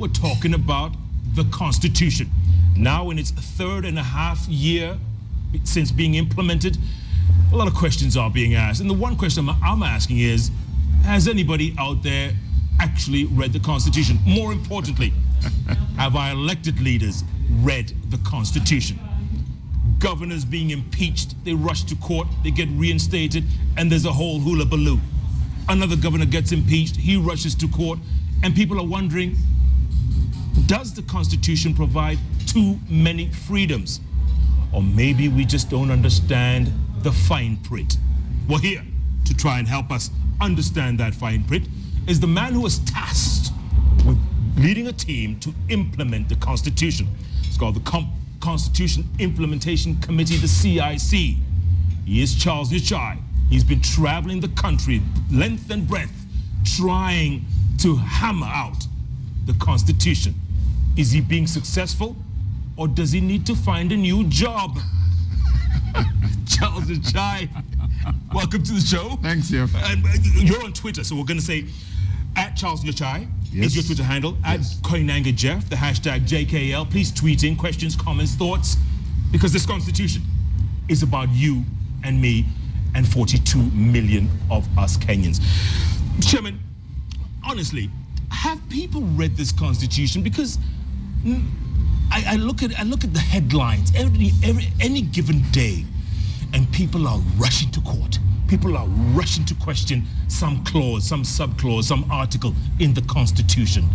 we're talking about the Constitution. Now in its 3.5 year since being implemented, a lot of questions are being asked. And the one question I'm asking is, has anybody out there actually read the Constitution? More importantly, have our elected leaders read the Constitution? Governors being impeached, they rush to court, they get reinstated, and there's a whole hula-baloo. Another governor gets impeached, he rushes to court, and people are wondering, does the Constitution provide too many freedoms? Or maybe we just don't understand the fine print. Well, here to try and help us understand that fine print is the man who was tasked with leading a team to implement the Constitution. It's called the Constitution Implementation Committee, the CIC. He is Charles Nyachae. He's been traveling the country, length and breadth, trying to hammer out the Constitution. Is he being successful, or does he need to find a new job? Charles Nyachae, welcome to the show. Thanks, Jeff. You're on Twitter, so we're going to say at Charles Nyachae is your Twitter handle, at Koinange Jeff, the hashtag JKL. Please tweet in questions, comments, thoughts, because this Constitution is about you and me and 42 million of us Kenyans. Chairman, honestly, have people read this Constitution? Because I look at the headlines any given day, and people are rushing to court. People are rushing to question some clause, some subclause, some article in the Constitution.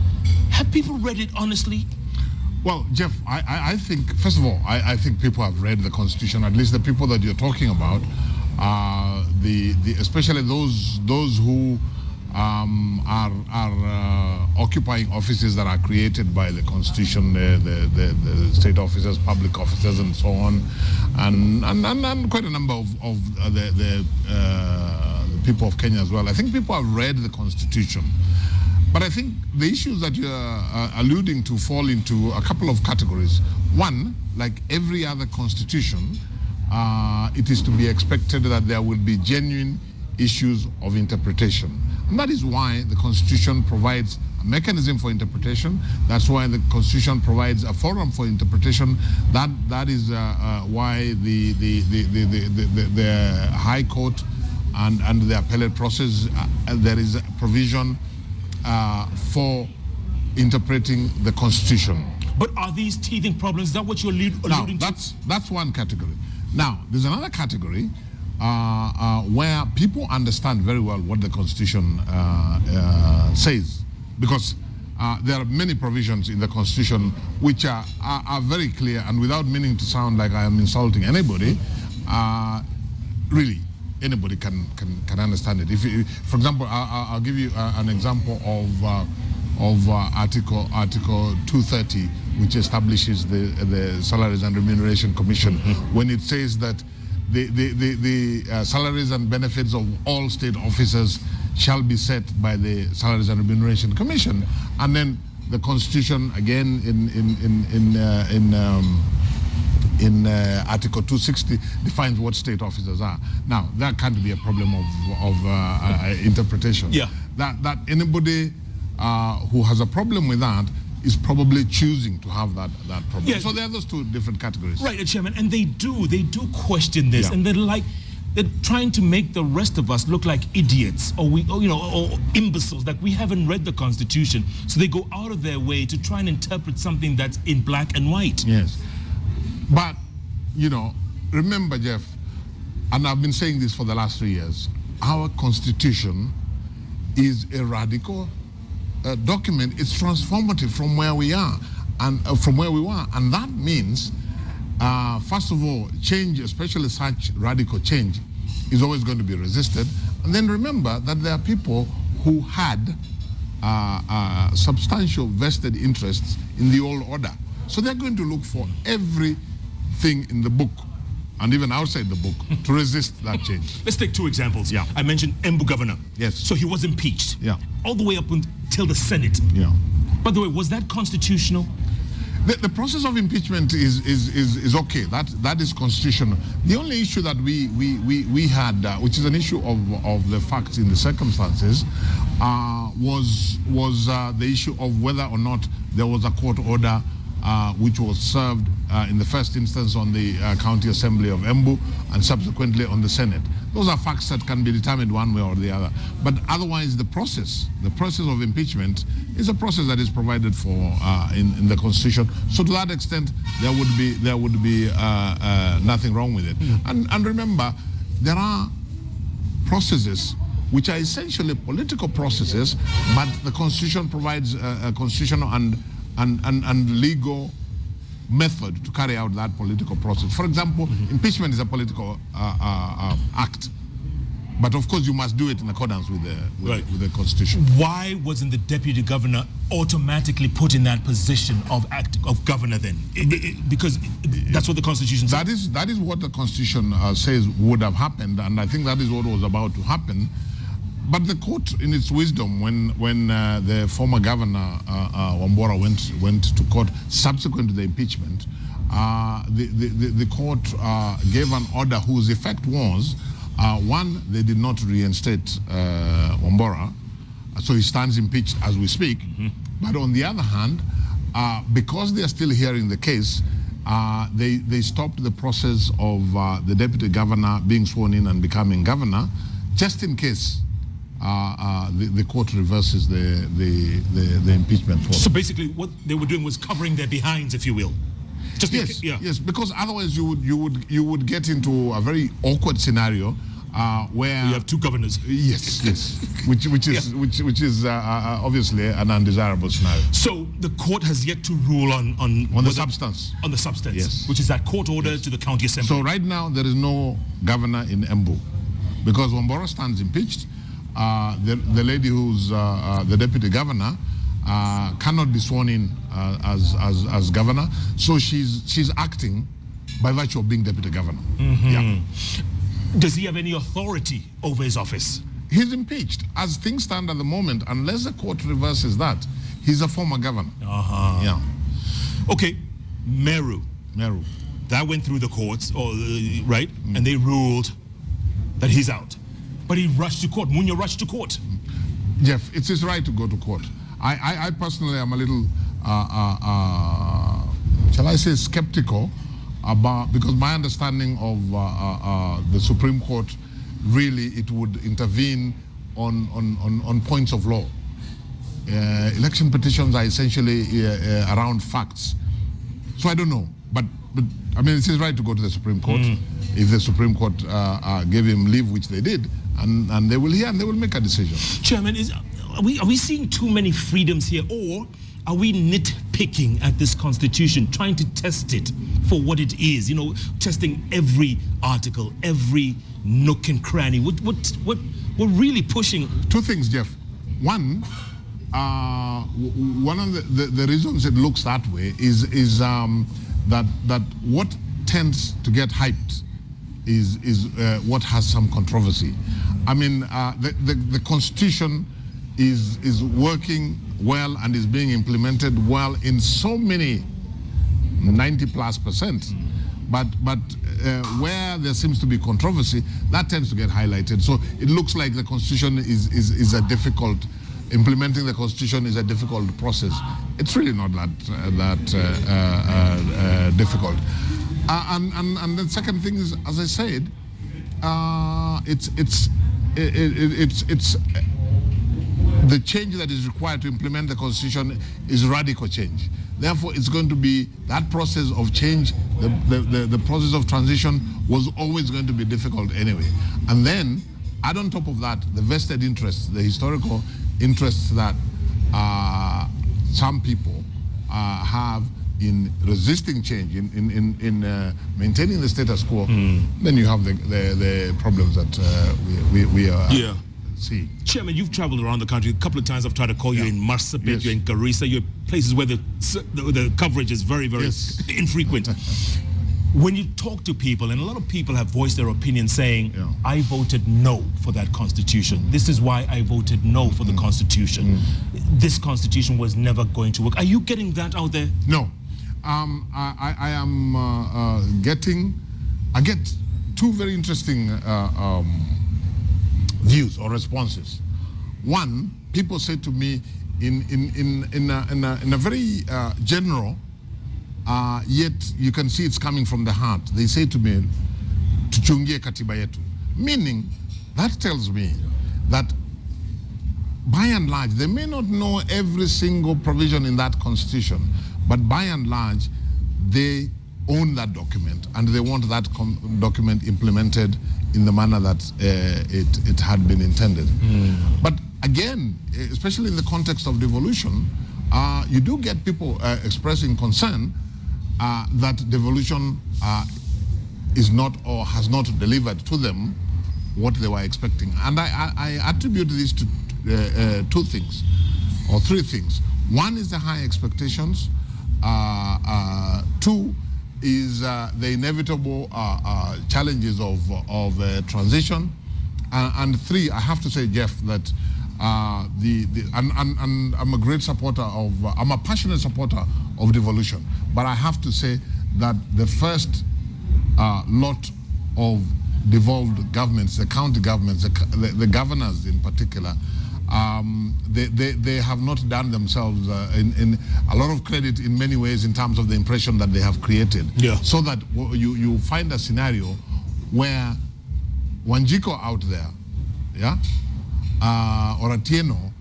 Have people read it honestly? Well, Jeff, I think, first of all, I think people have read the Constitution, at least the people that you're talking about, especially those who are occupying offices that are created by the Constitution, the state officers, public officers, and so on, and quite a number of the people of Kenya as well. I think people have read the Constitution, but I think the issues that you're alluding to fall into a couple of categories. One, like every other constitution, it is to be expected that there will be genuine issues of interpretation. And that is why the Constitution provides a mechanism for interpretation. That's why the Constitution provides a forum for interpretation. That is why the High Court and the appellate process, there is a provision for interpreting the Constitution. But are these teething problems? Is that what you're alluding to? That's one category. Now, there's another category where people understand very well what the Constitution says, because there are many provisions in the Constitution which are very clear, and without meaning to sound like I am insulting anybody, really anybody can understand it. For example, I'll give you an example of Article 230, which establishes the Salaries and Remuneration Commission, when it says that the salaries and benefits of all state officers shall be set by the Salaries and Remuneration Commission. And then the Constitution, again, in Article 260, defines what state officers are. Now, that can't be a problem of interpretation. Yeah. That anybody who has a problem with that is probably choosing to have that problem. Yeah. So there are those two different categories. Right, Chairman, and they do question this, and they're trying to make the rest of us look like idiots or imbeciles, like we haven't read the Constitution. So they go out of their way to try and interpret something that's in black and white. Yes. But, remember, Jeff, and I've been saying this for the last 3 years, our Constitution is a radical document. It's transformative from where we are and from where we were. And that means, first of all, change, especially such radical change, is always going to be resisted. And then remember that there are people who had substantial vested interests in the old order. So they're going to look for everything in the book and even outside the book to resist that change. Let's take two examples. Yeah. I mentioned Embu governor. Yes. So he was impeached. Yeah. All the way up until the Senate. Yeah. By the way, was that constitutional? The process of impeachment is okay. That is constitutional. The only issue that we had, which is an issue of the facts in the circumstances, was the issue of whether or not there was a court order which was served in the first instance on the County Assembly of Embu and subsequently on the Senate. Those are facts that can be determined one way or the other. But otherwise, the process of impeachment is a process that is provided for in the Constitution. So to that extent, there would be nothing wrong with it. And remember, there are processes which are essentially political processes, but the Constitution provides a constitutional and legal method to carry out that political process. For example, impeachment is a political act, but of course you must do it in accordance with the Constitution. Why wasn't the deputy governor automatically put in that position of governor then? Because that's what the Constitution says. That is what the Constitution says would have happened, and I think that is what was about to happen. But the court, in its wisdom, when the former governor Wambora went to court subsequent to the impeachment, the court gave an order whose effect was, one, they did not reinstate Wambora, so he stands impeached as we speak. But on the other hand, because they are still hearing the case, they stopped the process of the deputy governor being sworn in and becoming governor, just in case the court reverses the impeachment process. So basically, what they were doing was covering their behinds, if you will. Yes, because otherwise you would get into a very awkward scenario where you have two governors. Yes, which is obviously an undesirable scenario. So the court has yet to rule on the substance. On the substance, yes, which is that court order to the county assembly. So right now there is no governor in Embu because Wambora stands impeached. The lady who's the deputy governor cannot be sworn in as governor, so she's acting by virtue of being deputy governor. Yeah. Does he have any authority over his office? He's impeached. As things stand at the moment, unless the court reverses that, he's a former governor. Yeah. Okay, Meru. That went through the courts, right? And they ruled that he's out. But he rushed to court. Munya rushed to court. Jeff, it's his right to go to court. I personally am a little, shall I say, skeptical about, because my understanding of the Supreme Court, really it would intervene on points of law. Election petitions are essentially around facts. So I don't know, but I mean, it's his right to go to the Supreme Court. If the Supreme Court gave him leave, which they did, and they will hear and they will make a decision. Chairman, are we seeing too many freedoms here, or are we nitpicking at this Constitution, trying to test it for what it is? You know, testing every article, every nook and cranny. What we're really pushing? Two things, Jeff. One of the reasons it looks that way is that what tends to get hyped is what has some controversy. I mean, the Constitution is working well and is being implemented well in so many 90+%. But where there seems to be controversy, that tends to get highlighted. So it looks like the Constitution is a difficult, implementing the Constitution is a difficult process. It's really not that difficult. And the second thing is, as I said, it's the change that is required to implement the Constitution is radical change. Therefore, it's going to be that process of change, the process of transition was always going to be difficult anyway. And then, add on top of that, the vested interests, the historical interests that some people have in resisting change, in maintaining the status quo, then you have the problems that we are seeing. Chairman, you've traveled around the country. A couple of times I've tried to call you in Marsabit, Yes. you're in Garissa, you're places where the coverage is very, very infrequent. When you talk to people, and a lot of people have voiced their opinion saying, I voted no for that Constitution. This is why I voted no for the Constitution. This Constitution was never going to work. Are you getting that out there? No. I get two very interesting views or responses. One, people say to me in a very general, yet you can see it's coming from the heart. They say to me, tuchungie katiba yetu. Meaning, that tells me that by and large, they may not know every single provision in that constitution, but by and large, they own that document and they want that document implemented in the manner that it had been intended. But again, especially in the context of devolution, you do get people expressing concern that devolution is not or has not delivered to them what they were expecting. And I attribute this to two things or three things. One is the high expectations. Two is the inevitable challenges of transition. And three, I have to say, Jeff, that and I'm a great supporter of, I'm a passionate supporter of devolution. But I have to say that the first lot of devolved governments, the county governments, the governors in particular, they have not done themselves in a lot of credit in many ways in terms of the impression that they have created. Yeah. So that you find a scenario where Wanjiko out there, yeah, or Atieno,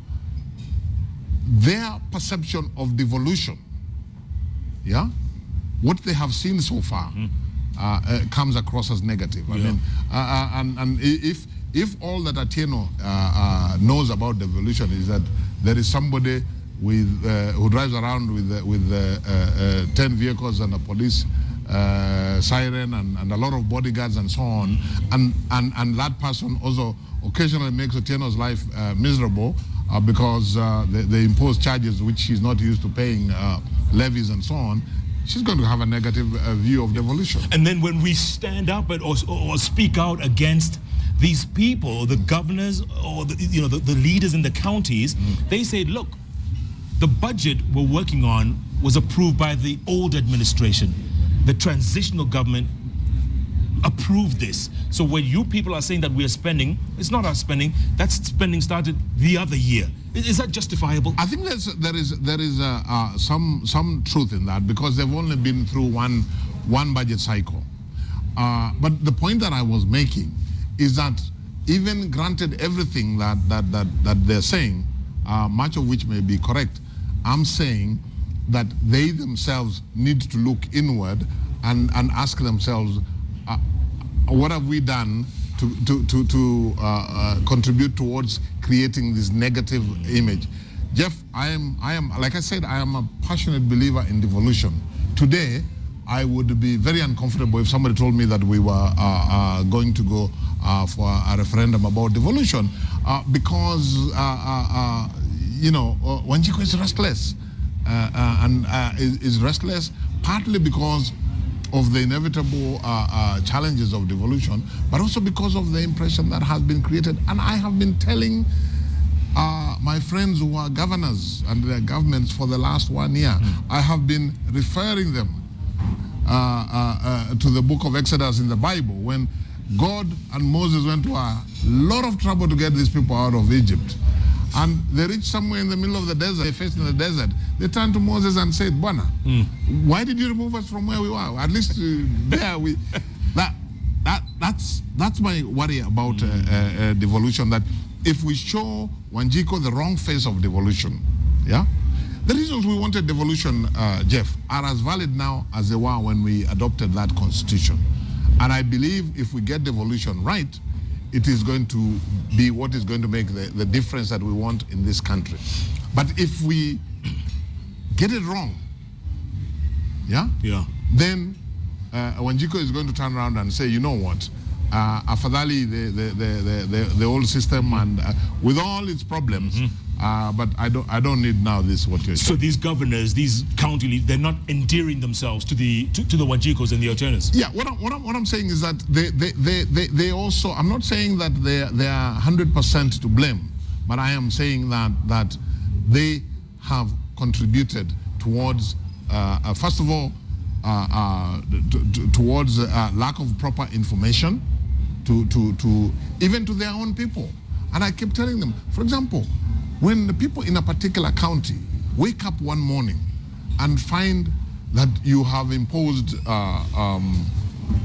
their perception of devolution, yeah, what they have seen so far comes across as negative. I mean, and if all that Atieno knows about devolution is that there is somebody with who drives around with 10 vehicles and a police siren and a lot of bodyguards and so on, and that person also occasionally makes Atieno's life miserable because they impose charges which she's not used to paying, levies and so on, she's going to have a negative view of devolution. And then when we stand up or speak out against these people, the governors or the leaders in the counties, they say, look, the budget we're working on was approved by the old administration. The transitional government approved this. So when you people are saying that we are spending, it's not our spending. That spending started the other year. Is that justifiable? I think there is some truth in that because they've only been through one budget cycle. But the point that I was making is that even granted everything that they're saying, much of which may be correct, I'm saying that they themselves need to look inward and ask themselves, what have we done to contribute towards creating this negative image? Jeff, I am like I said, I am a passionate believer in devolution. Today, I would be very uncomfortable if somebody told me that we were going to go for a referendum about devolution because Wanjiko is restless and is restless partly because of the inevitable challenges of devolution, but also because of the impression that has been created. And I have been telling my friends who are governors and their governments for the last 1 year, I have been referring them to the book of Exodus in the Bible, when God and Moses went to a lot of trouble to get these people out of Egypt. And they reached somewhere in the middle of the desert, they faced in the desert. They turned to Moses and said, Bwana, why did you remove us from where we were? At least there we... That's my worry about devolution, that if we show Wanjiko the wrong face of devolution, yeah? The reasons we wanted devolution, Jeff, are as valid now as they were when we adopted that constitution. And I believe if we get devolution right, it is going to be what is going to make the difference that we want in this country. But if we get it wrong, yeah, then Wanjiko is going to turn around and say, you know what, afadhali the old system and with all its problems, but I don't need now this what you're saying. So these governors, these county leaders, they're not endearing themselves to the Wanjikos and the Otenas. Yeah, what I'm saying is that they also, I'm not saying that they are 100% to blame, but I am saying that they have contributed towards first of all, towards lack of proper information to even to their own people. And I keep telling them, for example, when the people in a particular county wake up one morning and find that you have imposed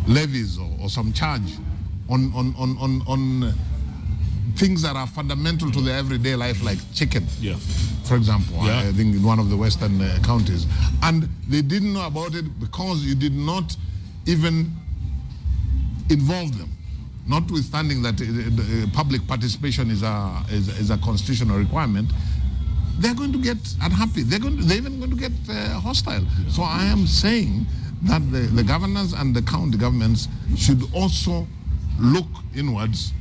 levies or some charge on things that are fundamental to their everyday life, like chicken, for example, I think in one of the western counties, and they didn't know about it because you did not even involve them. Notwithstanding that public participation is a constitutional requirement, they're going to get unhappy. They're even going to get hostile. So I am saying that the governors and the county governments should also look inwards,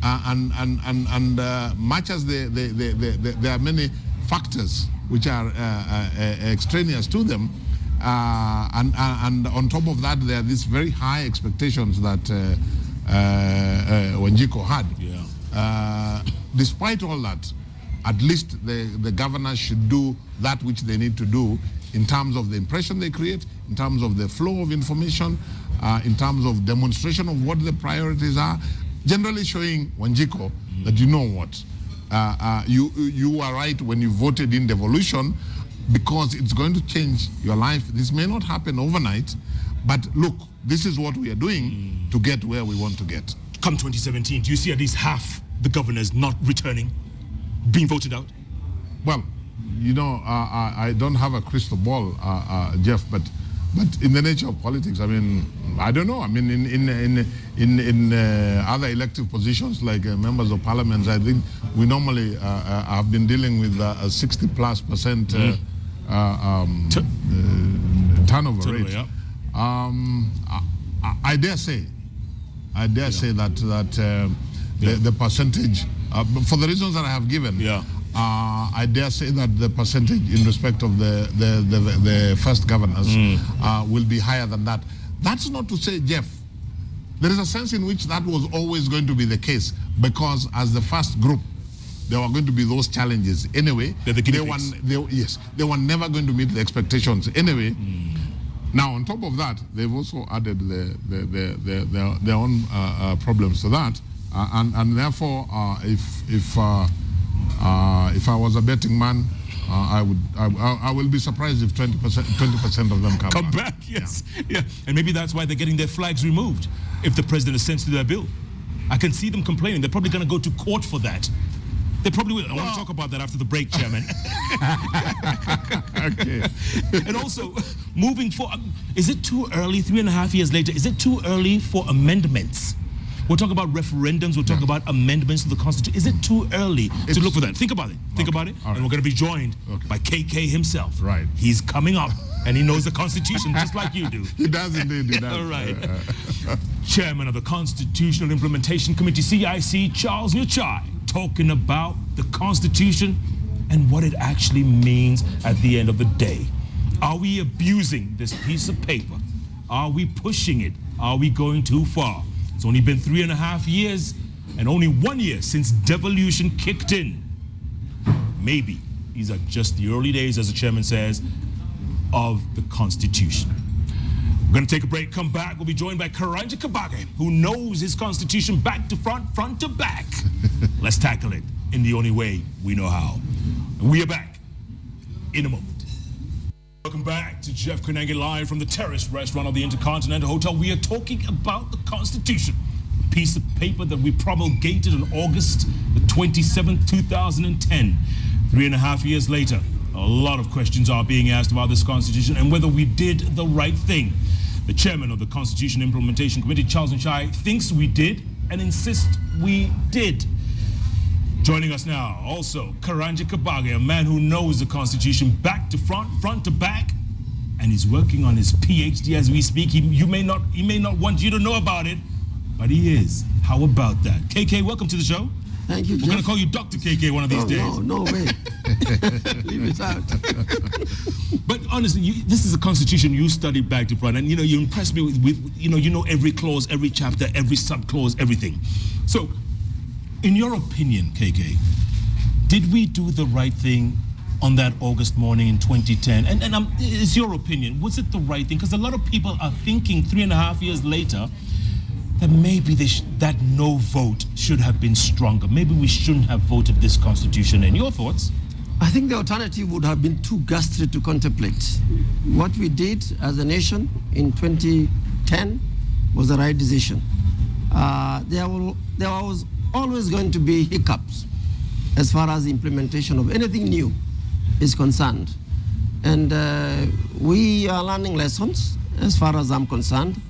and much as there are many factors which are extraneous to them, and on top of that, there are these very high expectations that Wanjiku had. Despite all that, at least the governors should do that which they need to do in terms of the impression they create, in terms of the flow of information, in terms of demonstration of what the priorities are, generally showing Wanjiku that you know what. You are right when you voted in devolution, because it's going to change your life. This may not happen overnight, but look, this is what we are doing to get where we want to get. Come 2017, do you see at least half the governors not returning, being voted out? Well, you know, I don't have a crystal ball, Jeff, but in the nature of politics, I mean, I don't know. I mean, in other elective positions like members of parliament, I think we normally have been dealing with a 60+% turnover rate. Yeah. I dare say that the percentage, for the reasons that I have given, I dare say that the percentage in respect of the first governors will be higher than that. That's not to say, Jeff, there is a sense in which that was always going to be the case, because as the first group, there were going to be those challenges anyway. They were never going to meet the expectations anyway. Now, on top of that, they've also added their own problems to that, and therefore, if I was a betting man, I will be surprised if 20% of them come back. Yes, yeah, and maybe that's why they're getting their flags removed. If the president assents to their bill, I can see them complaining. They're probably going to go to court for that. They probably will. I want to talk about that after the break, Chairman. Okay. And also, moving forward, is it too early, 3.5 years later, is it too early for amendments? We'll talk about referendums, we'll talk about amendments to the Constitution. Is it too early to look for that? Think about it. Think about it. Right. And we're going to be joined by KK himself. Right. He's coming up, and he knows the Constitution just like you do. He does indeed, he does. All right. Chairman of the Constitutional Implementation Committee, CIC, Charles Nyachae, talking about the Constitution and what it actually means at the end of the day. Are we abusing this piece of paper? Are we pushing it? Are we going too far? It's only been 3.5 years and only 1 year since devolution kicked in. Maybe these are just the early days, as the chairman says, of the Constitution. We're going to take a break, come back. We'll be joined by Koinange, who knows his Constitution back to front, front to back. Let's tackle it in the only way we know how. We are back in a moment. Welcome back to Jeff Koinange live from the Terrace restaurant of the Intercontinental Hotel. We are talking about the Constitution, a piece of paper that we promulgated on August the 27th, 2010. 3.5 years later, a lot of questions are being asked about this Constitution and whether we did the right thing. The chairman of the Constitution Implementation Committee, Charles Nyachae, thinks we did and insists we did. Joining us now, also, Koinange, a man who knows the Constitution back to front, front to back, and he's working on his PhD as we speak. He may not want you to know about it, but he is. How about that? KK, welcome to the show. Thank you, We're going to call you Dr. KK one of these days. No way. Leave it out. But honestly, this is a Constitution you studied back to front, and you impressed me with you know every clause, every chapter, every subclause, everything. So, in your opinion, KK, did we do the right thing on that August morning in 2010? And it's your opinion. Was it the right thing? Because a lot of people are thinking 3.5 years later that maybe that no vote should have been stronger. Maybe we shouldn't have voted this constitution in. Your thoughts? I think the alternative would have been too ghastly to contemplate. What we did as a nation in 2010 was the right decision. There was always going to be hiccups as far as the implementation of anything new is concerned. And we are learning lessons as far as I'm concerned.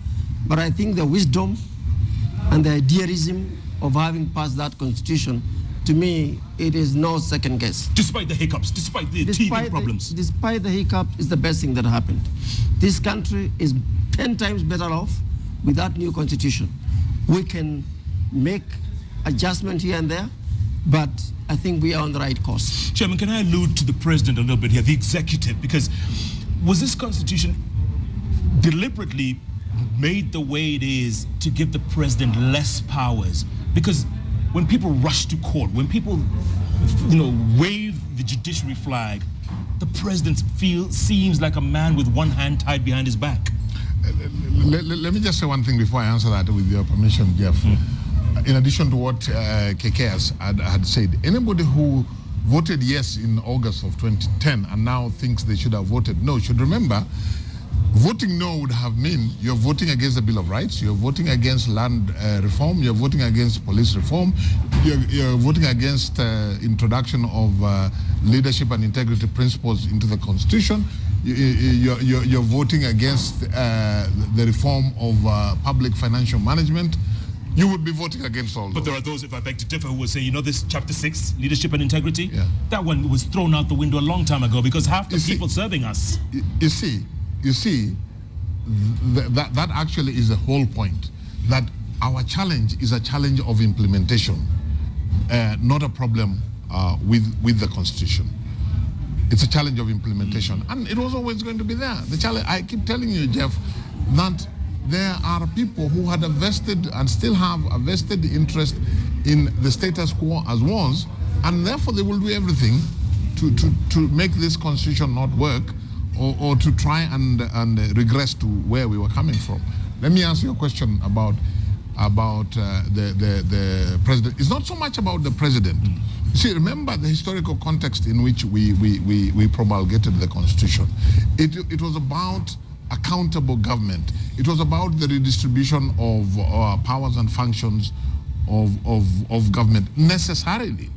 But I think the wisdom and the idealism of having passed that constitution, to me, it is no second guess. Despite the hiccups, despite the teething problems. Despite the hiccups, it's the best thing that happened. This country is 10 times better off with that new constitution. We can make adjustment here and there, but I think we are on the right course. Chairman, can I allude to the president a little bit here, the executive? Because was this constitution deliberately made the way it is to give the president less powers? Because when people rush to court, when people, wave the judiciary flag, the president seems like a man with one hand tied behind his back. Let me just say one thing before I answer that, with your permission, Jeff. In addition to what KK had said, anybody who voted yes in August of 2010 and now thinks they should have voted no should remember, voting no would have meant you're voting against the Bill of Rights, you're voting against land reform, you're voting against police reform, you're voting against introduction of leadership and integrity principles into the Constitution, you're voting against the reform of public financial management. You would be voting against all those. But there are those, if I beg to differ, who will say, this chapter 6, leadership and integrity, yeah, that one was thrown out the window a long time ago because half the people serving us. You see, that actually is the whole point, that our challenge is a challenge of implementation, not a problem with the Constitution. It's a challenge of implementation, and it was always going to be there. The challenge, I keep telling you, Jeff, that there are people who had a vested and still have a vested interest in the status quo as was, and therefore they will do everything to make this Constitution not work, or to try and regress to where we were coming from. Let me answer your question about the president. It's not so much about the president. You see, remember the historical context in which we promulgated the Constitution. It was about accountable government. It was about the redistribution of powers and functions of government necessarily,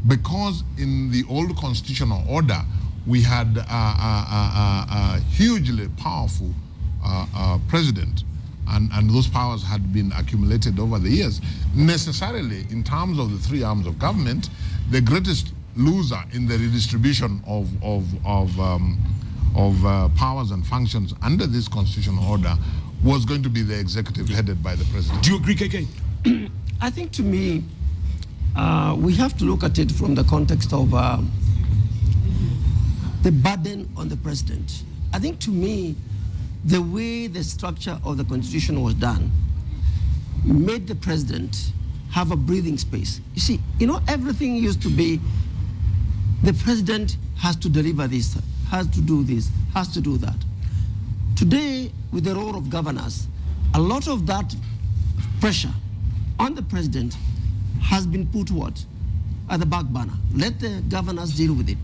because in the old constitutional order we had a hugely powerful president, and those powers had been accumulated over the years. Necessarily, in terms of the three arms of government, the greatest loser in the redistribution of powers and functions under this constitutional order was going to be the executive headed by the president. Do you agree, KK? I think, to me, we have to look at it from the context of the burden on the president. I think, to me, the way the structure of the Constitution was done made the president have a breathing space. You see, everything used to be the president has to deliver this, has to do this, has to do that. Today, with the role of governors, a lot of that pressure on the president has been put at the back burner. Let the governors deal with it.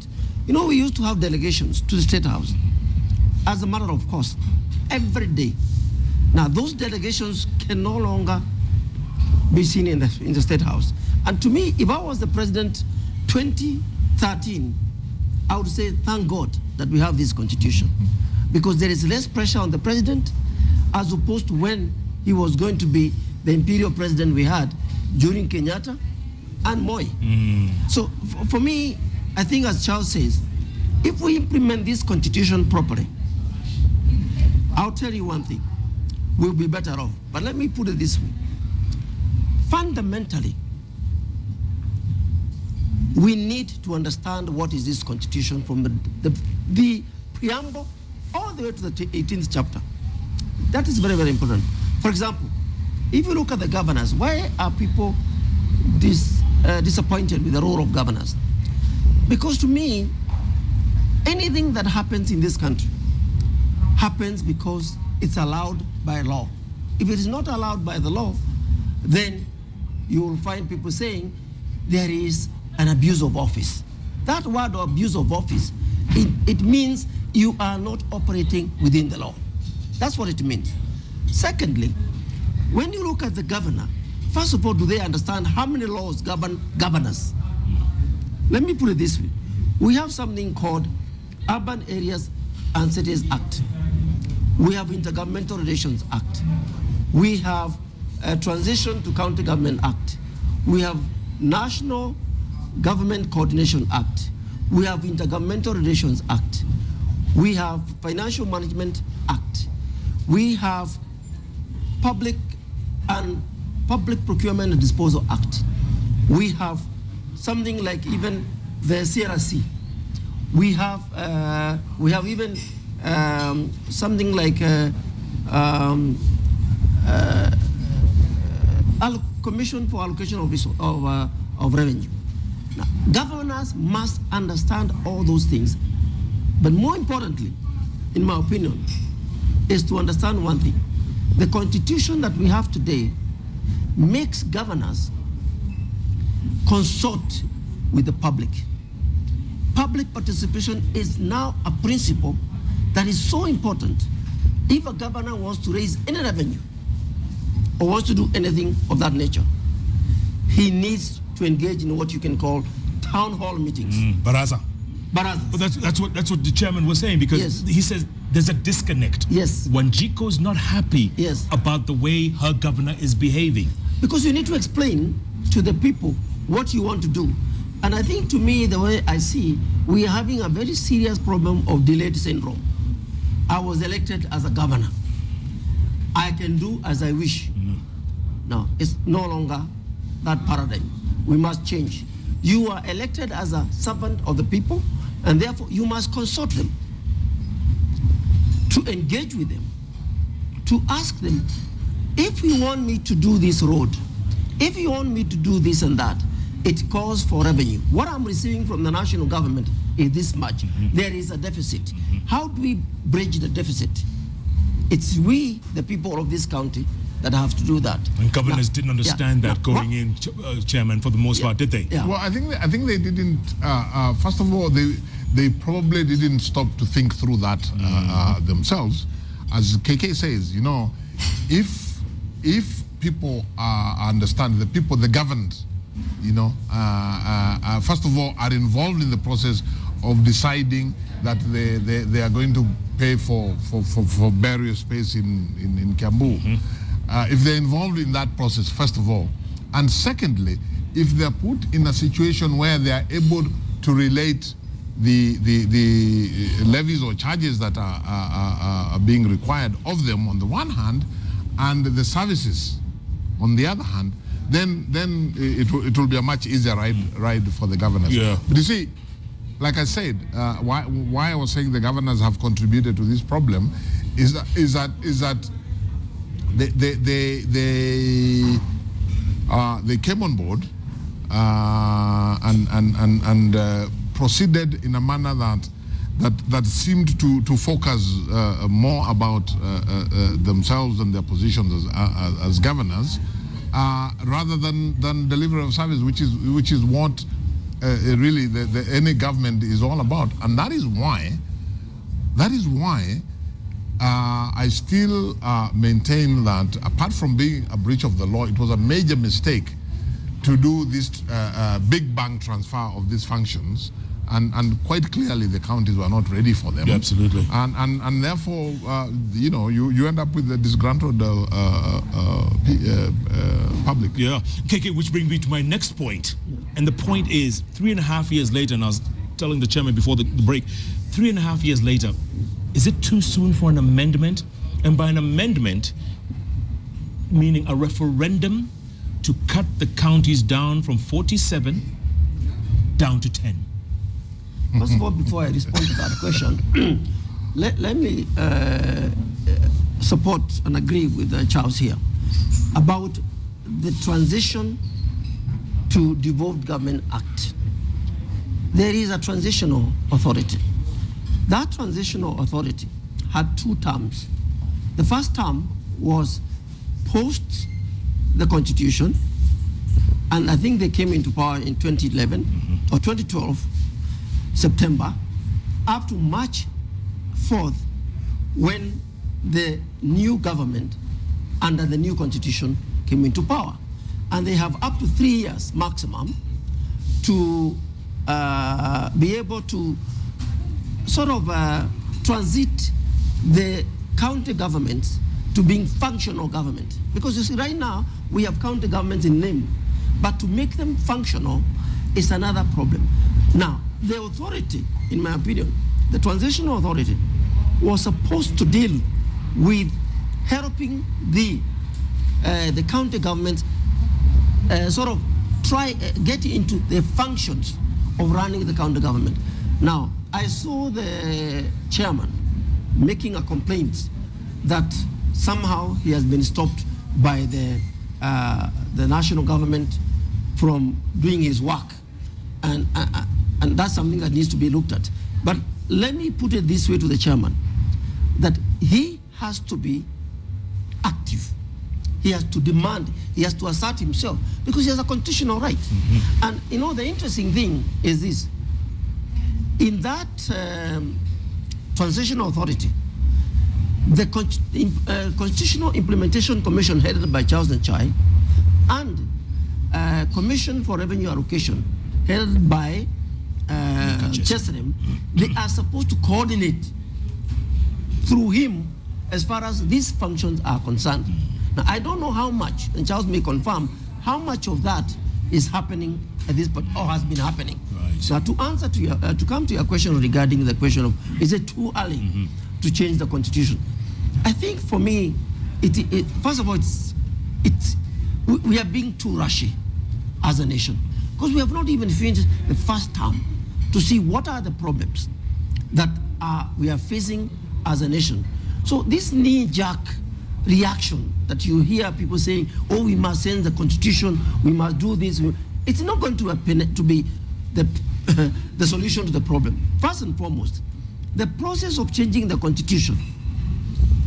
We used to have delegations to the State House as a matter of course every day. Now those delegations can no longer be seen in the State House. And to me, if I was the president 2013, I would say thank God that we have this Constitution, because there is less pressure on the president as opposed to when he was going to be the imperial president we had during Kenyatta and Moi. So for me, I think, as Charles says, if we implement this Constitution properly, I'll tell you one thing, we'll be better off. But let me put it this way. Fundamentally, we need to understand what is this Constitution from the preamble all the way to the 18th chapter. That is very, very important. For example, if you look at the governors, why are people disappointed with the role of governors? Because to me, anything that happens in this country happens because it's allowed by law. If it is not allowed by the law, then you will find people saying there is an abuse of office. That word abuse of office, it means you are not operating within the law. That's what it means. Secondly, when you look at the governor, first of all, do they understand how many laws govern governors? Let me put it this way. We have something called Urban Areas and Cities Act. We have Intergovernmental Relations Act. We have a Transition to County Government Act. We have National Government Coordination Act. We have Intergovernmental Relations Act. We have Financial Management Act. We have Public Procurement and Disposal Act. We have something like even the CRC. We have even something like Commission for Allocation of Revenue. Now, governors must understand all those things, but more importantly, in my opinion, is to understand one thing. The constitution that we have today makes governors consult with the public. Public participation is now a principle that is so important. If a governor wants to raise any revenue or wants to do anything of that nature, he needs to engage in what you can call town hall meetings. Baraza. Baraza. But that's what the chairman was saying, because Yes. he says there's a disconnect. Yes. When Jiko's not happy Yes. about the way her governor is behaving. Because you need to explain to the people what you want to do. And I think, to me, the way I see, we are having a very serious problem of delayed syndrome. I was elected as a governor. I can do as I wish. No, it's no longer that paradigm. We must change. You are elected as a servant of the people, and therefore you must consult them, to engage with them, to ask them, if you want me to do this road, if you want me to do this and that, it calls for revenue. What I'm receiving from the national government is this much. There is a deficit. How do we bridge the deficit? It's we, the people of this county, that have to do that. And governors didn't understand that going in, Chairman, for the most part, did they? Yeah. Well, I think they didn't. First of all, they probably didn't stop to think through that themselves. As KK says, you know, if people understand, the people, the governed, you know, first of all, are involved in the process of deciding that they are going to pay for burial space in Kiambu. If they're involved in that process, first of all, and secondly, if they're put in a situation where they are able to relate the levies or charges that are being required of them on the one hand, and the services on the other hand, then it will be a much easier ride for the governors. Yeah. But you see, like I said, why I was saying the governors have contributed to this problem is that they came on board and proceeded in a manner that seemed to focus more about themselves and their positions as governors, rather than delivery of service, which is what really any government is all about. And that is why I still maintain that, apart from being a breach of the law, it was a major mistake to do this big bang transfer of these functions, and quite clearly the counties were not ready for them. Yeah, absolutely. And therefore, you know, you end up with the disgruntled public. Yeah. KK, which brings me to my next point. And the point is, 3.5 years later, and I was telling the chairman before the break, 3.5 years later, is it too soon for an amendment? And by an amendment, meaning a referendum to cut the counties down from 47 down to 10. First of all, before I respond to that question, let me support and agree with Charles here about the transition to Devolved Government Act. there is a transitional authority. That transitional authority had 2 terms. The first term was post the Constitution, and I think they came into power in 2011 or 2012, September, up to March 4th, when the new government under the new Constitution came into power. And they have up to 3 years maximum to be able to sort of transit the county governments to being functional government. Because you see, right now, we have county governments in name, but to make them functional is another problem. Now, the authority, in my opinion, the transitional authority, was supposed to deal with helping the county governments sort of get into the functions of running the county government. Now, I saw the chairman making a complaint that somehow he has been stopped by the national government from doing his work, and that's something that needs to be looked at. But let me put it this way to the chairman, that he has to be active. He has to demand, he has to assert himself, because he has a constitutional right. And you know, the interesting thing is this: in that transitional authority, the Constitutional Implementation Commission headed by Charles Nyachae and Commission for Revenue Allocation headed by Chesapeake, they are supposed to coordinate through him as far as these functions are concerned. Now, I don't know how much, and Charles may confirm, how much of that is happening at this point or has been happening. Right. Now, to answer to your, to come to your question regarding the question of, is it too early to change the Constitution? I think for me, first of all, we are being too rushy as a nation, because we have not even finished the first term to see what are the problems that we are facing as a nation. So this knee-jerk reaction that you hear people saying, oh, we must change the Constitution, we must do this, it's not going to be the solution to the problem. First and foremost, the process of changing the Constitution,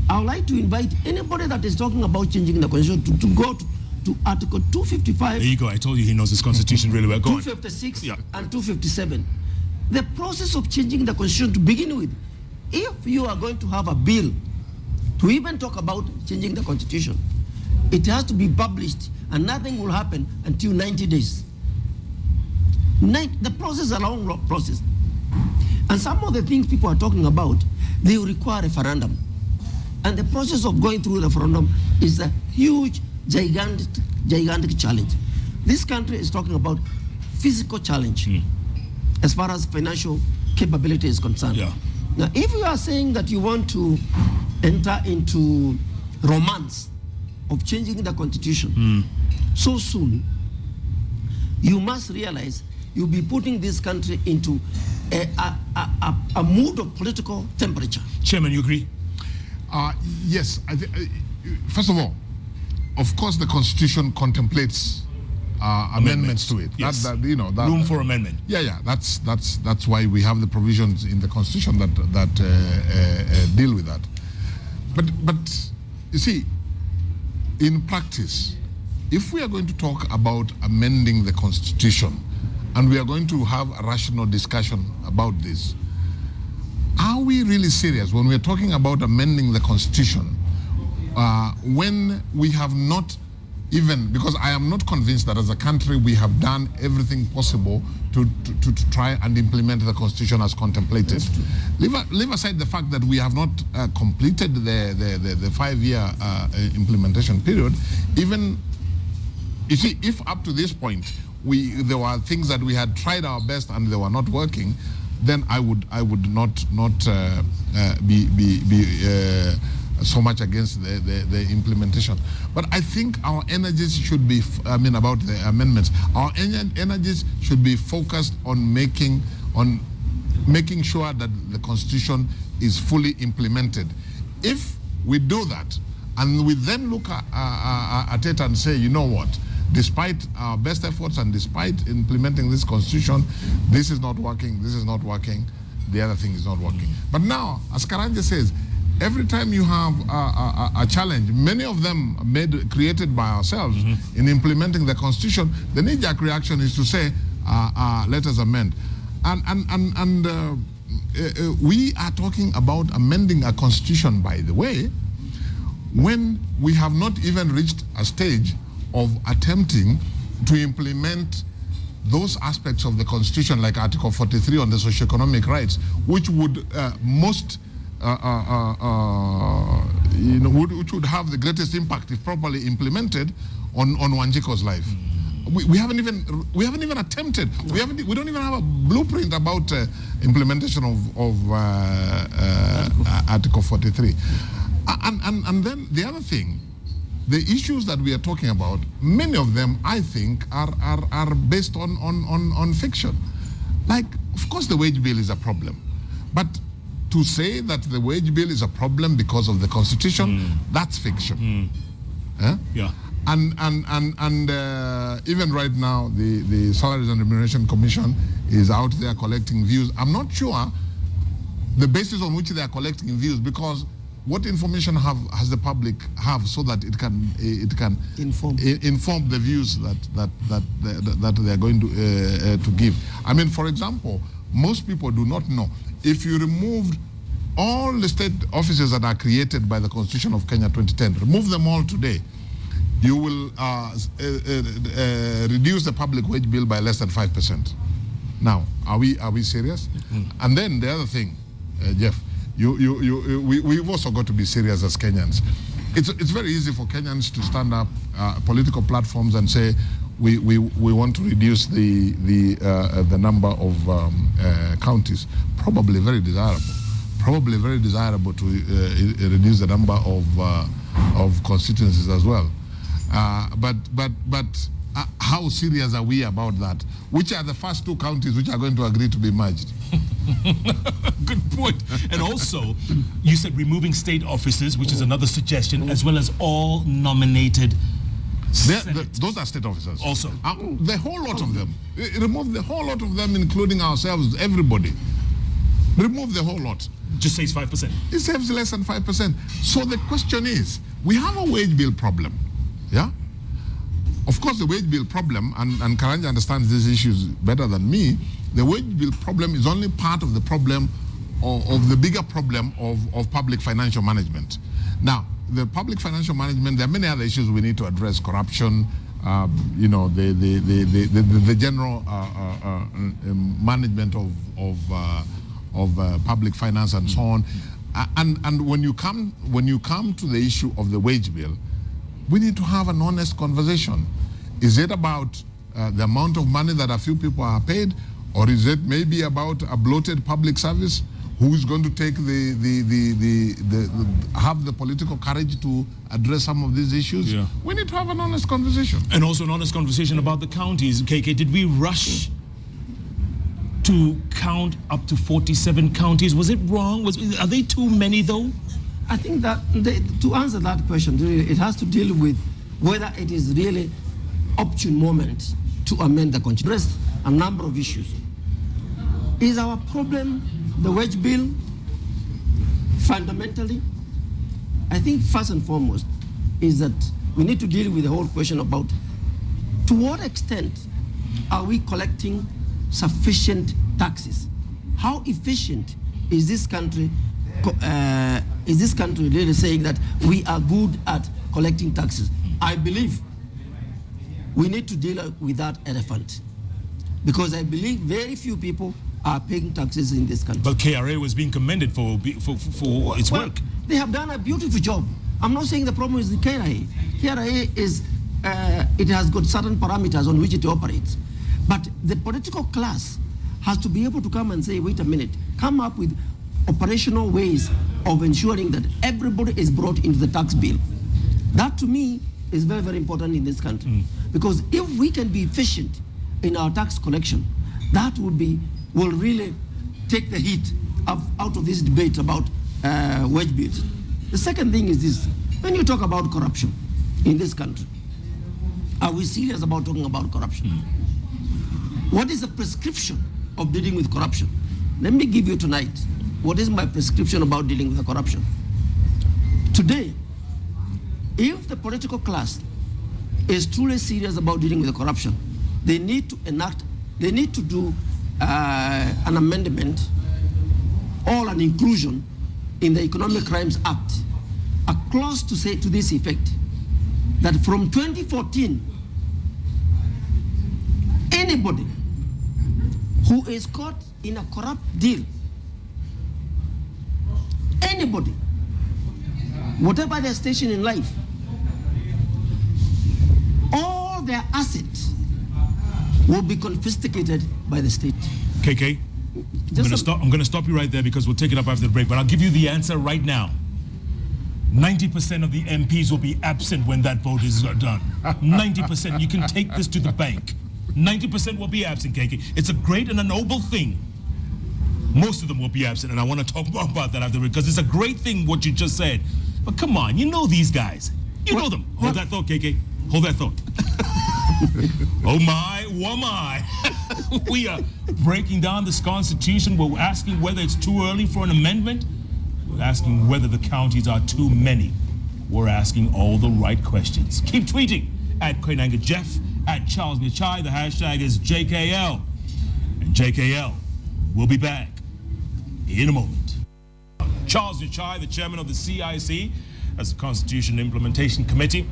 I would like to invite anybody that is talking about changing the Constitution to go to Article 255. There you go. I told you he knows his Constitution really well. Go 256 and 257. The process of changing the Constitution to begin with, if you are going to have a bill to even talk about changing the Constitution, it has to be published, and nothing will happen until 90 days. The process is a long process. And some of the things people are talking about, they require a referendum. And the process of going through the referendum is a huge, gigantic challenge. This country is talking about physical challenge as far as financial capability is concerned. Yeah. Now, if you are saying that you want to enter into romance of changing the Constitution so soon, you must realize you'll be putting this country into a mood of political temperature. Chairman, you agree? Yes. First of all, of course, the Constitution contemplates amendments to it. Yes. That room for amendment. Yeah. That's why we have the provisions in the Constitution that deal with that. But you see, in practice, if we are going to talk about amending the Constitution, and we are going to have a rational discussion about this, are we really serious when we are talking about amending the Constitution when we have not even, because I am not convinced that as a country we have done everything possible to try and implement the Constitution as contemplated. Leave aside the fact that we have not completed the 5-year implementation period. Even, you see, if up to this point there were things that we had tried our best and they were not working, then I would not be so much against the implementation. But I think our energies should be, about the amendments, our energies should be focused on making sure that the Constitution is fully implemented. If we do that, and we then look at it and say, you know what, despite our best efforts and despite implementing this constitution, this is not working, this is not working, the other thing is not working. But now, as Koinange says, every time you have a challenge, many of them created by ourselves in implementing the constitution, the knee-jerk reaction is to say, let us amend. And we are talking about amending a constitution, by the way, when we have not even reached a stage of attempting to implement those aspects of the constitution, like Article 43 on the socioeconomic rights, which would which would have the greatest impact if properly implemented on Wanjiko's life. We haven't even attempted. We don't even have a blueprint about implementation of Article 43. And then the other thing, the issues that we are talking about, many of them, I think, are based on fiction. Like, of course, the wage bill is a problem, but to say that the wage bill is a problem because of the constitution, that's fiction. Yeah. And even right now, the Salaries and Remuneration Commission is out there collecting views. I'm not sure the basis on which they are collecting views, because what information has the public have so that it can inform the views that they are going to give. I mean, for example, most people do not know, if you removed all the state offices that are created by the Constitution of Kenya 2010, remove them all today, you will reduce the public wage bill by less than 5%. Now, are we serious? And then the other thing, Jeff, we've also got to be serious as Kenyans. It's very easy for Kenyans to stand up political platforms and say we want to reduce the number of counties. Probably very desirable to reduce the number of constituencies as well. But how serious are we about that? Which are the first two counties which are going to agree to be merged? Good point. And also, you said removing state offices, which is another suggestion, as well as all nominated those are state officers. Also. The whole lot of them. Remove the whole lot of them, including ourselves, everybody. Remove the whole lot. Just saves 5%. It saves less than 5%. So the question is, we have a wage bill problem. Yeah? Of course, the wage bill problem, and Koinange understands these issues better than me, the wage bill problem is only part of the problem, of the bigger problem of public financial management. Now, the public financial management, there are many other issues we need to address: corruption, the general management of public finance and so on. And when you come to the issue of the wage bill, we need to have an honest conversation. Is it about the amount of money that a few people are paid, or is it maybe about a bloated public service? Who is going to take have the political courage to address some of these issues? Yeah. We need to have an honest conversation. And also an honest conversation about the counties. KK, did we rush to count up to 47 counties? Was it wrong? Are they too many though? I think that to answer that question, it has to deal with whether it is really opportune moment to amend the constitution. Address a number of issues. Is our problem the wage bill? Fundamentally, I think first and foremost is that we need to deal with the whole question about to what extent are we collecting sufficient taxes? How efficient is this country? Is this country really saying that we are good at collecting taxes? I believe we need to deal with that elephant, because I believe very few people are paying taxes in this country. But KRA was being commended for its work. They have done a beautiful job. I'm not saying the problem is the KRA. KRA is, it has got certain parameters on which it operates. But the political class has to be able to come and say, wait a minute, come up with operational ways of ensuring that everybody is brought into the tax bill. That to me is very, very important in this country. Because if we can be efficient in our tax collection, that will really take the heat out of this debate about wage bills. The second thing is this: when you talk about corruption in this country, Are we serious about talking about corruption? What is the prescription of dealing with corruption? Let me give you tonight what is my prescription about dealing with the corruption. Today, if the political class is truly serious about dealing with the corruption, they need to do an amendment or an inclusion in the Economic Crimes Act, a clause to say to this effect, that from 2014, anybody who is caught in a corrupt deal, anybody, whatever their station in life, all their assets will be confiscated by the state. KK, I'm going to stop you right there because we'll take it up after the break, but I'll give you the answer right now. 90% of the MPs will be absent when that vote is done. 90%. You can take this to the bank. 90% will be absent, KK. It's a great and a noble thing. Most of them will be absent, and I want to talk more about that after, because it's a great thing what you just said. But come on, you know these guys. You know them. Hold that thought, KK. Hold that thought. Oh my, oh my. We are breaking down this Constitution. We're asking whether it's too early for an amendment. We're asking whether the counties are too many. We're asking all the right questions. Keep tweeting at Koinange Jeff, at Charles Nyachae. The hashtag is JKL. And JKL will be back in a moment. Charles Nyachae, the chairman of the CIC, as the Constitution Implementation Committee,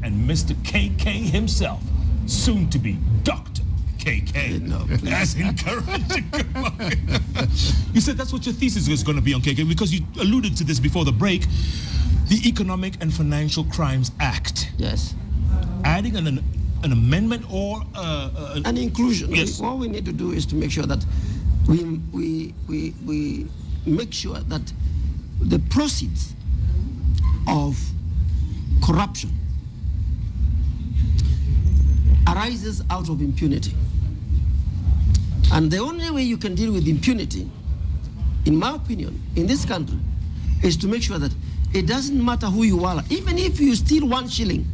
and Mr. KK himself, soon to be Dr. KK. No, that's encouraging. You said that's what your thesis is going to be on, KK, because you alluded to this before the break. The Economic and Financial Crimes Act. Yes. Adding an amendment or an inclusion. Yes. What we need to do is to make sure that we make sure that the proceeds of corruption arises out of impunity. And the only way you can deal with impunity, in my opinion, in this country, is to make sure that it doesn't matter who you are. Even if you steal 1 shilling,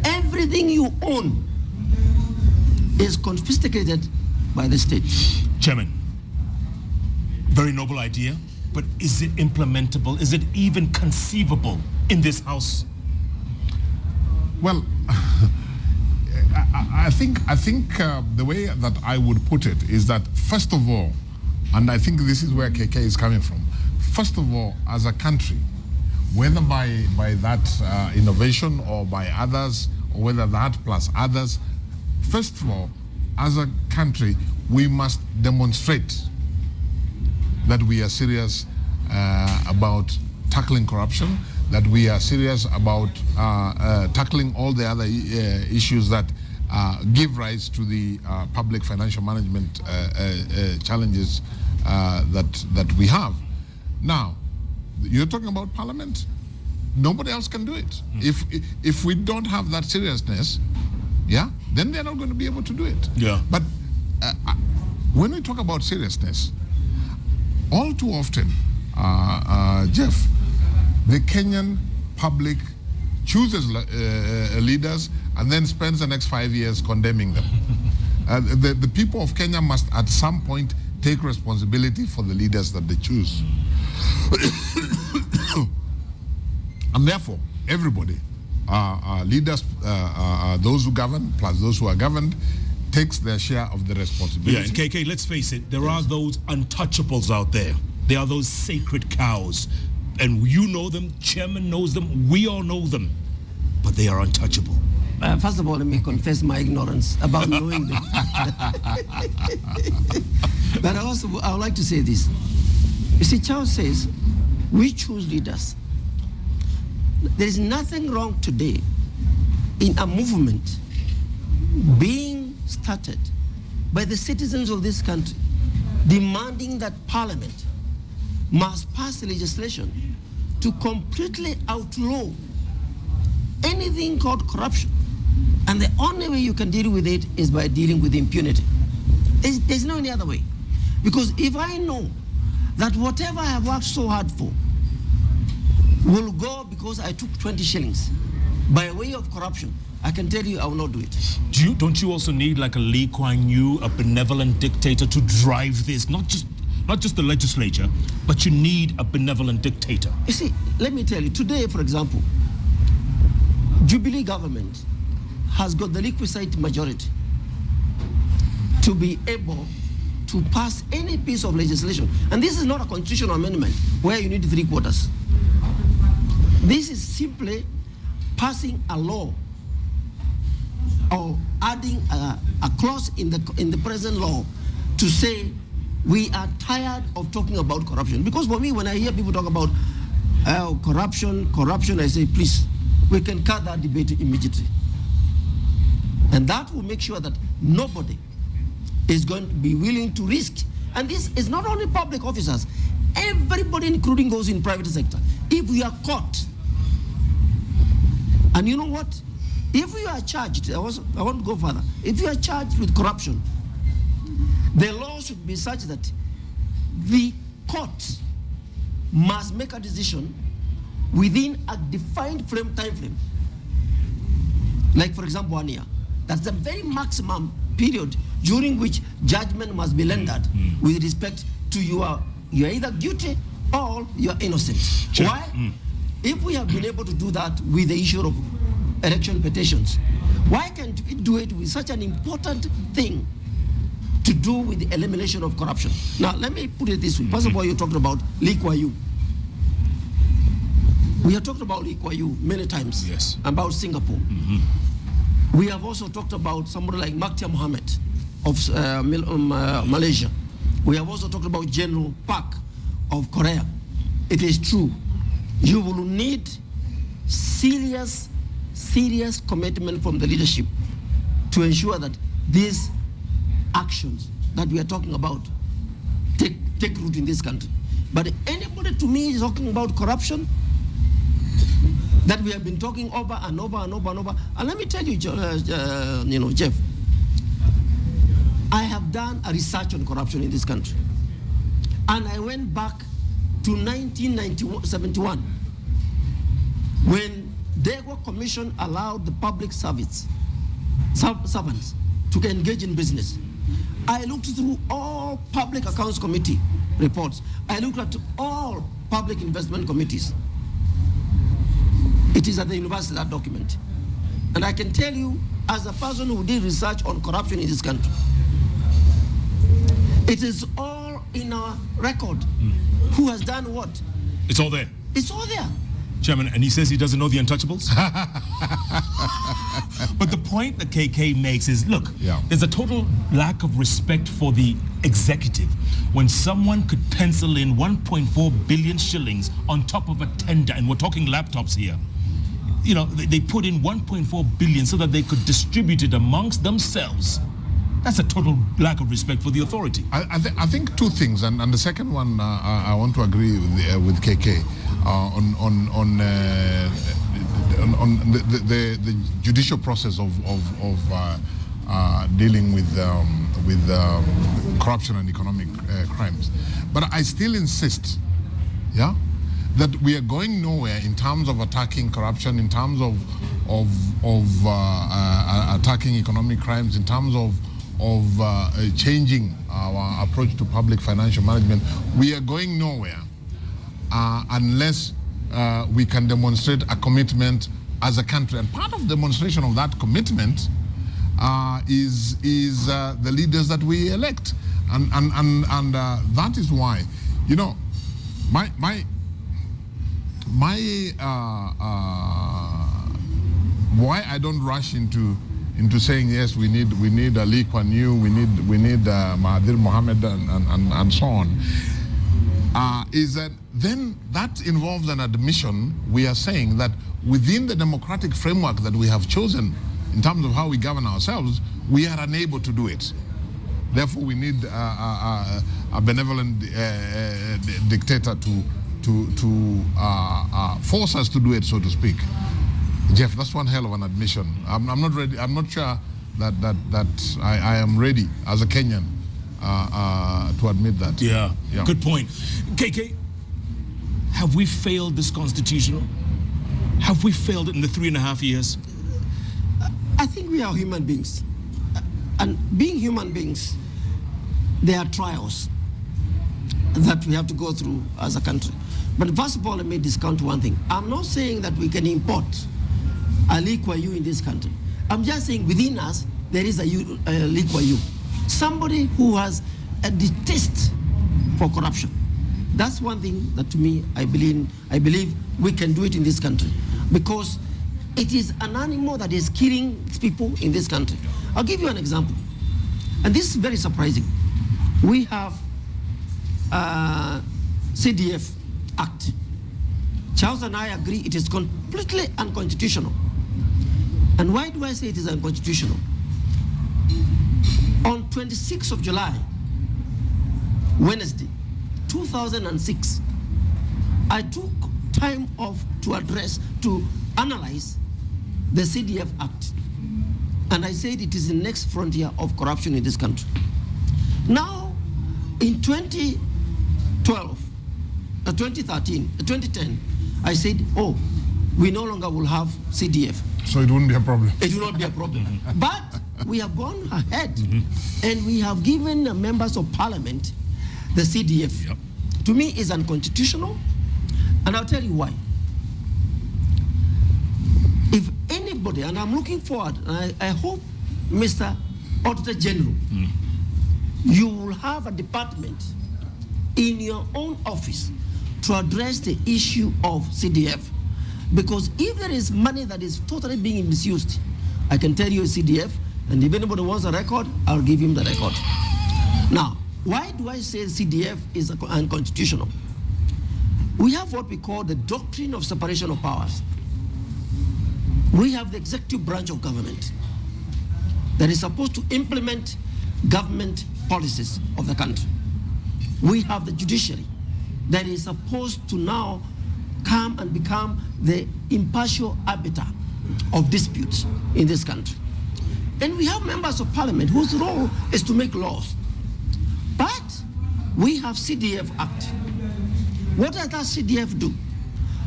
everything you own is confiscated by the state. Chairman, very noble idea, but is it implementable? Is it even conceivable in this House? Well, I think the way that I would put it is that, first of all, and I think this is where KK is coming from, first of all, as a country, whether by that innovation or by others, or whether that plus others, first of all, as a country, we must demonstrate that we are serious about tackling corruption, that we are serious about tackling all the other issues that give rise to the public financial management challenges that we have. Now, you're talking about Parliament. Nobody else can do it. If we don't have that seriousness, yeah, then they're not going to be able to do it. Yeah. But when we talk about seriousness, all too often, Jeff, the Kenyan public chooses leaders and then spends the next 5 years condemning them. The people of Kenya must at some point take responsibility for the leaders that they choose. And therefore, everybody, leaders, those who govern, plus those who are governed, takes their share of the responsibility. Yeah, and KK, let's face it, there are those untouchables out there. There are those sacred cows. And you know them, Chairman knows them, we all know them. But they are untouchable. First of all, let me confess my ignorance about knowing them. But I would like to say this. You see, Charles says, we choose leaders. There is nothing wrong today in a movement being started by the citizens of this country demanding that Parliament must pass legislation to completely outlaw anything called corruption. And the only way you can deal with it is by dealing with impunity. There's no any other way. Because if I know that whatever I have worked so hard for will go because I took 20 shillings by way of corruption, I can tell you I will not do it. Don't you also need like a Lee Kuan Yew, a benevolent dictator to drive this? Not just the legislature, but you need a benevolent dictator. You see, let me tell you, today, for example, Jubilee government has got the requisite majority to be able to pass any piece of legislation. And this is not a constitutional amendment where you need 3/4. This is simply passing a law or adding a clause in the present law to say we are tired of talking about corruption. Because for me, when I hear people talk about corruption, I say, please, we can cut that debate immediately. And that will make sure that nobody is going to be willing to risk. And this is not only public officers, everybody, including those in private sector. If we are caught, and you know what? If we are charged, I want to go further. If you are charged with corruption, the law should be such that the court must make a decision within a defined time frame. Like, for example, 1 year. That's the very maximum period during which judgment must be rendered with respect to you're either guilty or you're innocent. Sure. Why? If we have been able to do that with the issue of election petitions, why can't we do it with such an important thing to do with the elimination of corruption? Now, let me put it this way. First of all, you're talking about Lee Kuan Yew. We have talked about Lee Kuan Yew many times. Yes. About Singapore. We have also talked about somebody like Mahathir Mohamad of Malaysia. We have also talked about General Park of Korea. It is true. You will need serious commitment from the leadership to ensure that these actions that we are talking about take root in this country. But anybody to me is talking about corruption that we have been talking over and over and over and over. And let me tell you, Jeff, I have done a research on corruption in this country. And I went back to 1971 when the Dago Commission allowed the public servants to engage in business. I looked through all Public Accounts Committee reports. I looked at all public investment committees. It is at the university, that document. And I can tell you, as a person who did research on corruption in this country, it is all in our record. Who has done what? It's all there. It's all there. Chairman, and he says he doesn't know the untouchables? But the point that KK makes is, look, there's a total lack of respect for the executive when someone could pencil in 1.4 billion shillings on top of a tender, and we're talking laptops here. You know, they put in 1.4 billion so that they could distribute it amongst themselves. That's a total lack of respect for the authority. I think two things, and the second one I want to agree with KK on the judicial process of dealing with corruption and economic crimes. But I still insist, that we are going nowhere in terms of attacking corruption, in terms of attacking economic crimes, in terms of changing our approach to public financial management. We are going nowhere unless we can demonstrate a commitment as a country. And part of the demonstration of that commitment is the leaders that we elect. And that is why, you know, why I don't rush into saying yes, we need a Lee Kuan Yew, we need Mahathir Mohamad and so on, is that then that involves an admission. We are saying that within the democratic framework that we have chosen in terms of how we govern ourselves, we are unable to do it. Therefore, we need a benevolent dictator to force us to do it, so to speak. Jeff, that's one hell of an admission. I'm not ready. I'm not sure that I am ready as a Kenyan to admit that. Yeah. Good point. KK, have we failed this constitutional? Have we failed it in the 3.5 years? I think we are human beings. And being human beings, there are trials that we have to go through as a country. But first of all, let me discount one thing. I'm not saying that we can import a Lee Kuan Yew in this country. I'm just saying within us, there is a Lee Kuan Yew. Somebody who has a distaste for corruption. That's one thing that to me, I believe we can do it in this country. Because it is an animal that is killing people in this country. I'll give you an example. And this is very surprising. We have CDF Act. Charles and I agree it is completely unconstitutional. And why do I say it is unconstitutional? On 26th of July, Wednesday, 2006, I took time off to analyze the CDF Act. And I said it is the next frontier of corruption in this country. Now, in 2010, I said, oh, we no longer will have CDF. So it wouldn't be a problem. It will not be a problem. But we have gone ahead and we have given the members of parliament the CDF. Yep. To me, it's unconstitutional. And I'll tell you why. If anybody, and I'm looking forward, and I hope, Mr. Auditor General, you will have a department in your own office to address the issue of CDF. Because if there is money that is totally being misused, I can tell you CDF, and if anybody wants a record, I'll give him the record. Now, why do I say CDF is unconstitutional? We have what we call the doctrine of separation of powers. We have the executive branch of government that is supposed to implement government policies of the country. We have the judiciary that is supposed to now come and become the impartial arbiter of disputes in this country. And we have members of parliament whose role is to make laws. But we have CDF Act. What does that CDF do?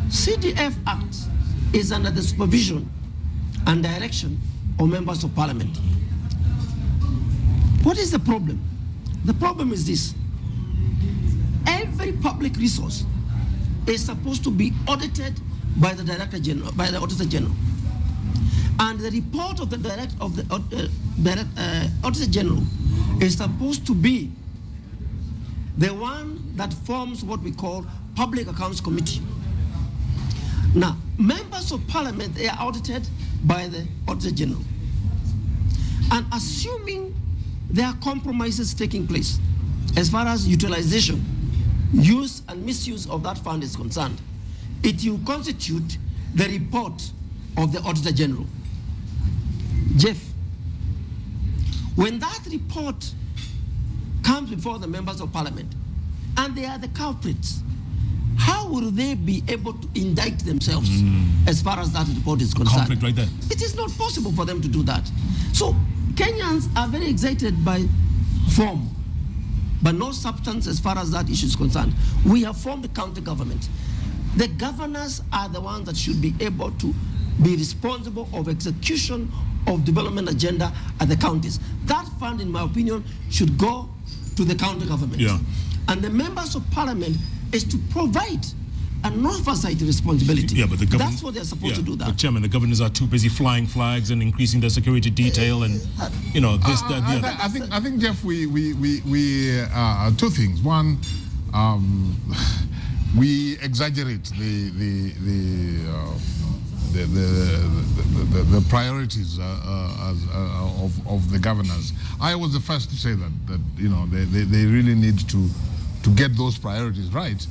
CDF Act is under the supervision and direction of members of parliament. What is the problem? The problem is this. Every public resource is supposed to be audited by the Director General, by the Auditor General. And the report of the Auditor General is supposed to be the one that forms what we call Public Accounts Committee. Now, members of parliament, they are audited by the Auditor General. And assuming there are compromises taking place as far as utilization, use and misuse of that fund is concerned, it will constitute the report of the Auditor General. Jeff, when that report comes before the members of parliament and they are the culprits, how will they be able to indict themselves as far as that report is concerned? Conflict right there. It is not possible for them to do that. So Kenyans are very excited by form, but no substance as far as that issue is concerned. We have formed a county government. The governors are the ones that should be able to be responsible of execution of development agenda at the counties. That fund, in my opinion, should go to the county government. Yeah. And the members of parliament is to provide an oversight responsibility. Yeah, but the that's what they're supposed to do. That. But Chairman, the governors are too busy flying flags and increasing their security detail, and you know this, that, the other. I think, Jeff, we two things. One, we exaggerate the priorities of the governors. I was the first to say that you know they really need to get those priorities right.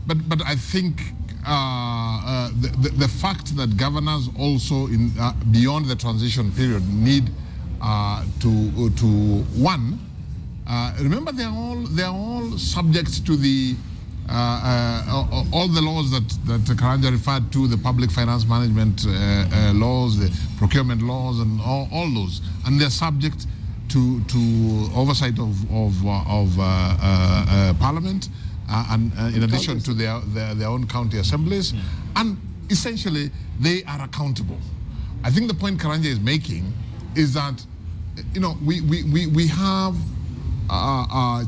But I think the fact that governors also in beyond the transition period need to one, remember they are all subject to the all the laws that Koinange referred to, the public finance management laws, the procurement laws, and all those, and they're subject to oversight of Parliament, and in addition to their own county assemblies, and essentially they are accountable. I think the point Koinange is making is that, we have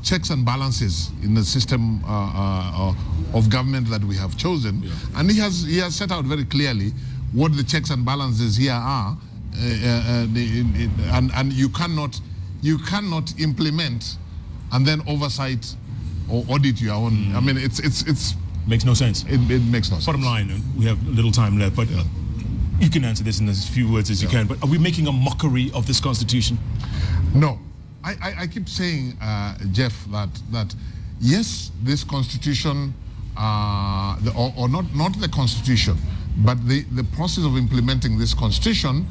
checks and balances in the system of government that we have chosen, and he has set out very clearly what the checks and balances here are, and you cannot implement and then oversight or audit your own. I mean, it's makes no sense. It makes no sense. Bottom line, we have little time left, but you can answer this in as few words as you can. But are we making a mockery of this Constitution? No. I keep saying, Jeff, that yes, this Constitution, not the Constitution, but the process of implementing this Constitution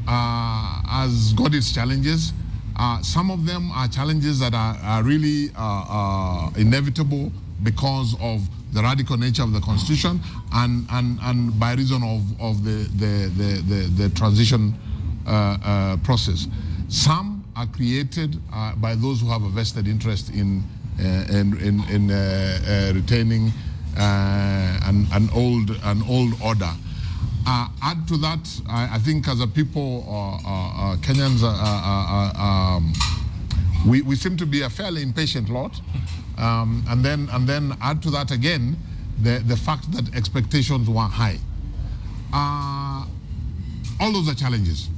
has got its challenges. Some of them are challenges that are really inevitable because of the radical nature of the Constitution and by reason of the transition process. Some are created by those who have a vested interest in retaining an old order. Add to that, I think as a people, Kenyans, we seem to be a fairly impatient lot, and then add to that again the fact that expectations were high. All those are challenges.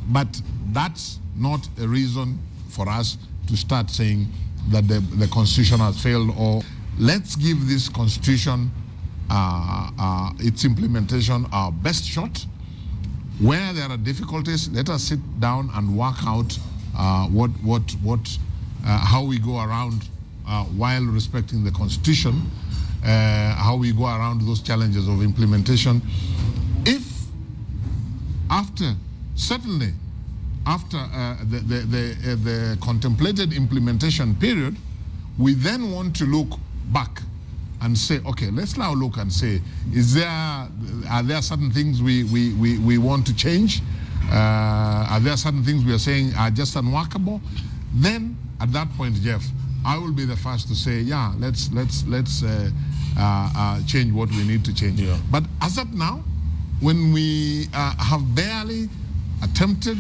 But that's not a reason for us to start saying that the Constitution has failed, or let's give this Constitution its implementation our best shot. Where there are difficulties, let us sit down and work out how we go around while respecting the Constitution, how we go around those challenges of implementation. If certainly after the contemplated implementation period, we then want to look back and say, okay, let's now look and say, are there certain things we want to change? Are there certain things we are saying are just unworkable? Then at that point, Jeff, I will be the first to say, yeah, let's change what we need to change. Yeah. But as of now, when we have barely attempted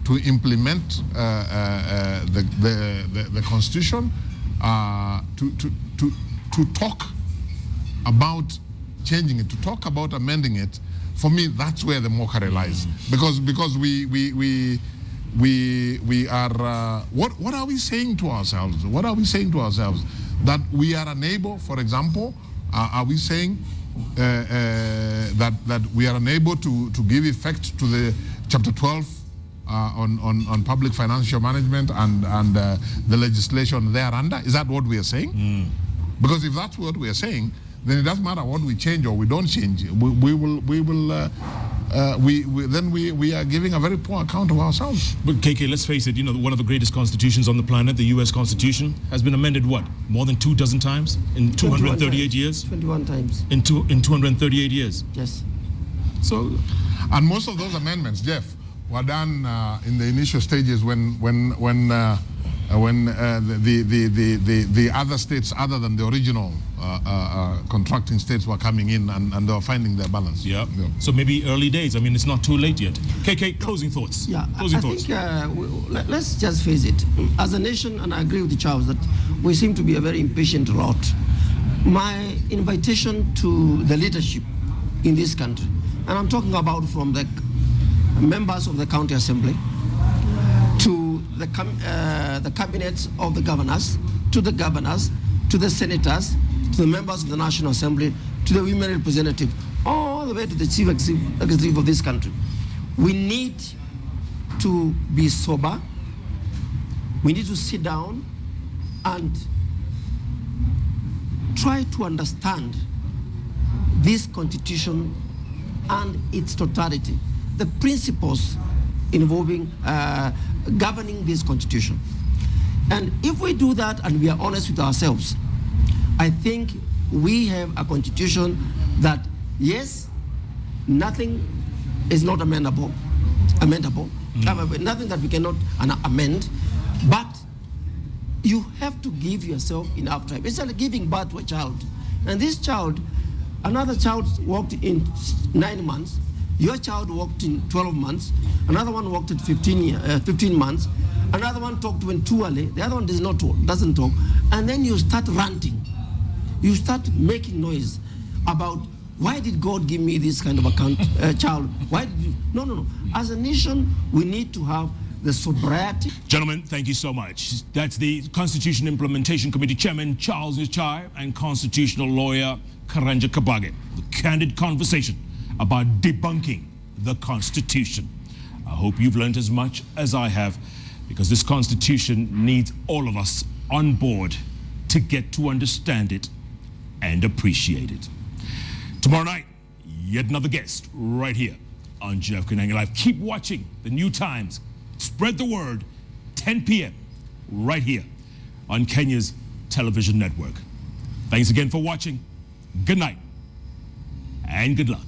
to implement the Constitution, to talk about changing it, to talk about amending it, for me, that's where the mockery lies. Because we are, what are we saying to ourselves? What are we saying to ourselves? That we are unable, for example, are we saying that we are unable to give effect to the Chapter 12 on public financial management and the legislation thereunder? Is that what we are saying? Because if that's what we are saying, then it doesn't matter what we change or we don't change. We are giving a very poor account of ourselves. But KK, let's face it, one of the greatest constitutions on the planet, the U.S. Constitution, has been amended what? More than 24 times in 238 years? 21 times. In 238 years? Yes. So, and most of those amendments, Jeff, were done in the initial stages when the other states, other than the original contracting states, were coming in and they were finding their balance. Yeah. So maybe early days. I mean, it's not too late yet. KK, closing thoughts. Yeah. Closing I thoughts. think let's just face it. As a nation, and I agree with Charles that we seem to be a very impatient lot. My invitation to the leadership in this country, and I'm talking about from the members of the county assembly to the cabinets of the governors, to the governors, to the senators, to the members of the National Assembly, to the women representative, all the way to the chief executive of this country. We need to be sober. We need to sit down and try to understand this Constitution and its totality, the principles involving governing this Constitution. And if we do that and we are honest with ourselves, I think we have a Constitution that, yes, nothing is not amendable, nothing that we cannot amend, but you have to give yourself enough time. It's like giving birth to a child. And this child, another child walked in 9 months, Your child walked in 12 months, another one walked at 15 months, another one talked when too early, the other one doesn't talk, and then you start ranting. You start making noise about why did God give me this kind of a child? Why did you? No. As a nation, we need to have the sobriety. Gentlemen, thank you so much. That's the Constitution Implementation Committee Chairman, Charles Nyachae, and constitutional lawyer, Koinange Kabage. The candid conversation about debunking the Constitution. I hope you've learned as much as I have, because this Constitution needs all of us on board to get to understand it and appreciate it. Tomorrow night, yet another guest right here on Jeff Koinange Live. Keep watching the New Times. Spread the word, 10 p.m. right here on Kenya's television network. Thanks again for watching. Good night and good luck.